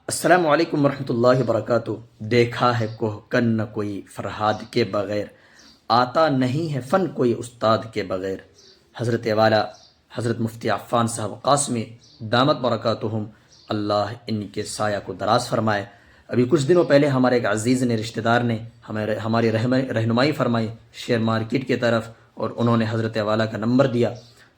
السلام علیکم ورحمۃ اللہ وبرکاتہ۔ دیکھا ہے کوہ کن نہ کوئی فرہاد کے بغیر، آتا نہیں ہے فن کوئی استاد کے بغیر۔ حضرت والا حضرت مفتی عفان صاحب قاسمی دامت برکاتہم، اللہ ان کے سایہ کو دراز فرمائے۔ ابھی کچھ دنوں پہلے ہمارے ایک عزیز نے، رشتہ دار نے ہماری رہنمائی فرمائی شیئر مارکیٹ کی طرف، اور انہوں نے حضرت والا کا نمبر دیا،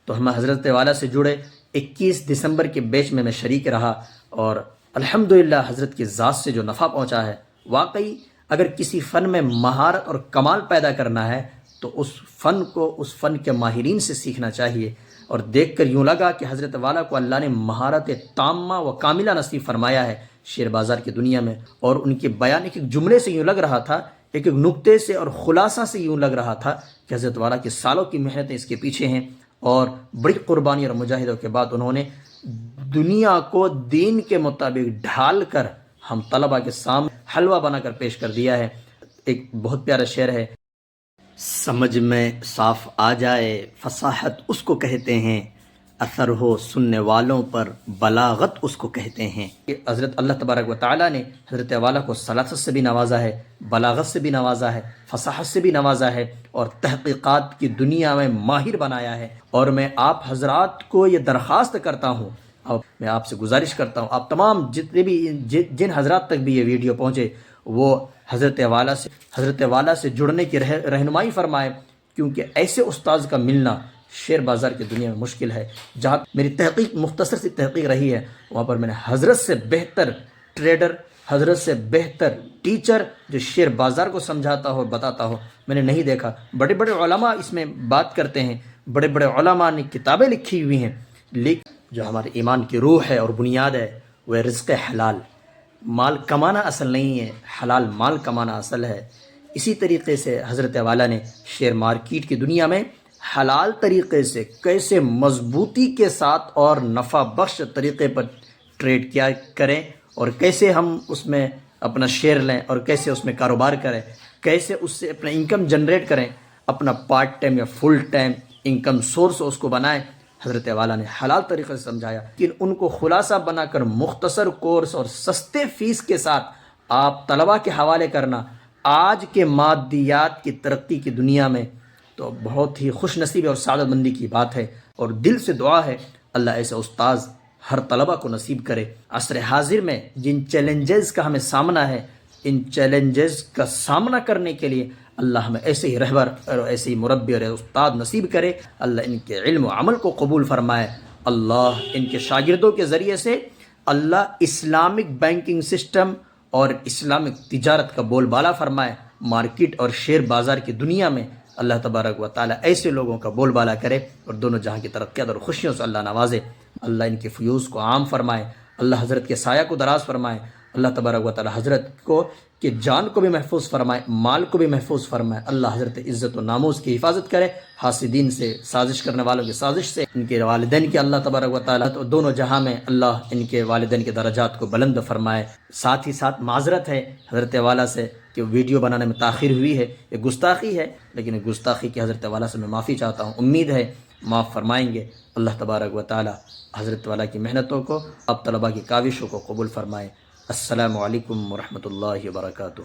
تو ہم حضرت والا سے جڑے۔ 21 دسمبر کے بیچ میں شریک رہا، اور الحمدللہ حضرت کی ذات سے جو نفع پہنچا ہے، واقعی اگر کسی فن میں مہارت اور کمال پیدا کرنا ہے تو اس فن کو اس فن کے ماہرین سے سیکھنا چاہیے۔ اور دیکھ کر یوں لگا کہ حضرت والا کو اللہ نے مہارت تامہ و کاملہ نصیب فرمایا ہے شیئر بازار کی دنیا میں۔ اور ان کے بیان ایک جملے سے یوں لگ رہا تھا، ایک نقطے سے اور خلاصہ سے یوں لگ رہا تھا کہ حضرت والا کے سالوں کی محنتیں اس کے پیچھے ہیں، اور بڑی قربانی اور مجاہدوں کے بعد انہوں نے دنیا کو دین کے مطابق ڈھال کر ہم طلبہ کے سامنے حلوہ بنا کر پیش کر دیا ہے۔ ایک بہت پیارا شعر ہے، سمجھ میں صاف آ جائے فصاحت اس کو کہتے ہیں، اثر ہو سننے والوں پر بلاغت اس کو کہتے ہیں۔ کہ حضرت اللہ تبارک و تعالیٰ نے حضرت والا کو صلاحت سے بھی نوازا ہے، بلاغت سے بھی نوازا ہے، فصاحت سے بھی نوازا ہے، اور تحقیقات کی دنیا میں ماہر بنایا ہے۔ اور میں آپ حضرات کو یہ درخواست کرتا ہوں، اور میں آپ سے گزارش کرتا ہوں، آپ تمام جتنے بھی جن حضرات تک بھی یہ ویڈیو پہنچے وہ حضرت والا سے جڑنے کی رہنمائی فرمائے، کیونکہ ایسے استاذ کا ملنا شیئر بازار کی دنیا میں مشکل ہے۔ جہاں میری تحقیق مختصر سی تحقیق رہی ہے، وہاں پر میں نے حضرت سے بہتر ٹریڈر، حضرت سے بہتر ٹیچر جو شیئر بازار کو سمجھاتا ہو بتاتا ہو میں نے نہیں دیکھا۔ بڑے بڑے علماء اس میں بات کرتے ہیں، بڑے بڑے علماء نے کتابیں لکھی ہوئی ہیں، لیکن جو ہمارے ایمان کی روح ہے اور بنیاد ہے وہ ہے رزق حلال۔ مال کمانا اصل نہیں ہے، حلال مال کمانا اصل ہے۔ اسی طریقے سے حضرت والا نے شیئر مارکیٹ کی دنیا میں حلال طریقے سے کیسے مضبوطی کے ساتھ اور نفع بخش طریقے پر ٹریڈ کیا کریں، اور کیسے ہم اس میں اپنا شیئر لیں، اور کیسے اس میں کاروبار کریں، کیسے اس سے اپنا انکم جنریٹ کریں، اپنا پارٹ ٹائم یا فل ٹائم انکم سورس اس کو بنائیں۔ حضرت والا نے حلال طریقے سے سمجھایا، لیکن ان کو خلاصہ بنا کر مختصر کورس اور سستے فیس کے ساتھ آپ طلباء کے حوالے کرنا آج کے مادیات کی ترقی کی دنیا میں تو بہت ہی خوش نصیبی اور سعادت مندی کی بات ہے۔ اور دل سے دعا ہے اللہ ایسے استاذ ہر طلباء کو نصیب کرے۔ عصر حاضر میں جن چیلنجز کا ہمیں سامنا ہے، ان چیلنجز کا سامنا کرنے کے لیے اللہ ہمیں ایسے ہی رہبر اور ایسے ہی مربی اور استاد نصیب کرے۔ اللہ ان کے علم و عمل کو قبول فرمائے۔ اللہ ان کے شاگردوں کے ذریعے سے اللہ اسلامک بینکنگ سسٹم اور اسلامک تجارت کا بول بالا فرمائے۔ مارکیٹ اور شیئر بازار کی دنیا میں اللہ تبارک و تعالیٰ ایسے لوگوں کا بول بالا کرے، اور دونوں جہاں کی ترقیات اور خوشیوں سے اللہ نوازے۔ اللہ ان کے فیوز کو عام فرمائے، اللہ حضرت کے سایہ کو دراز فرمائے، اللہ تبارک و تعالیٰ حضرت کو کہ جان کو بھی محفوظ فرمائے، مال کو بھی محفوظ فرمائے۔ اللہ حضرت عزت و ناموس کی حفاظت کرے، حاسدین سے، سازش کرنے والوں کی سازش سے، ان کے والدین کے اللہ تبارک و تعالیٰ تو دونوں جہاں میں اللہ ان کے والدین کے درجات کو بلند فرمائے۔ ساتھ ہی ساتھ معذرت ہے حضرت والا سے کہ ویڈیو بنانے میں تاخیر ہوئی ہے، یہ گستاخی ہے، لیکن یہ گستاخی کی حضرت والا سے میں معافی چاہتا ہوں، امید ہے معاف فرمائیں گے۔ اللہ تبارک و تعالیٰ حضرت والا کی محنتوں کو، اب طلباء کی کاوشوں کو قبول فرمائے۔ السلام علیکم ورحمۃ اللہ وبرکاتہ۔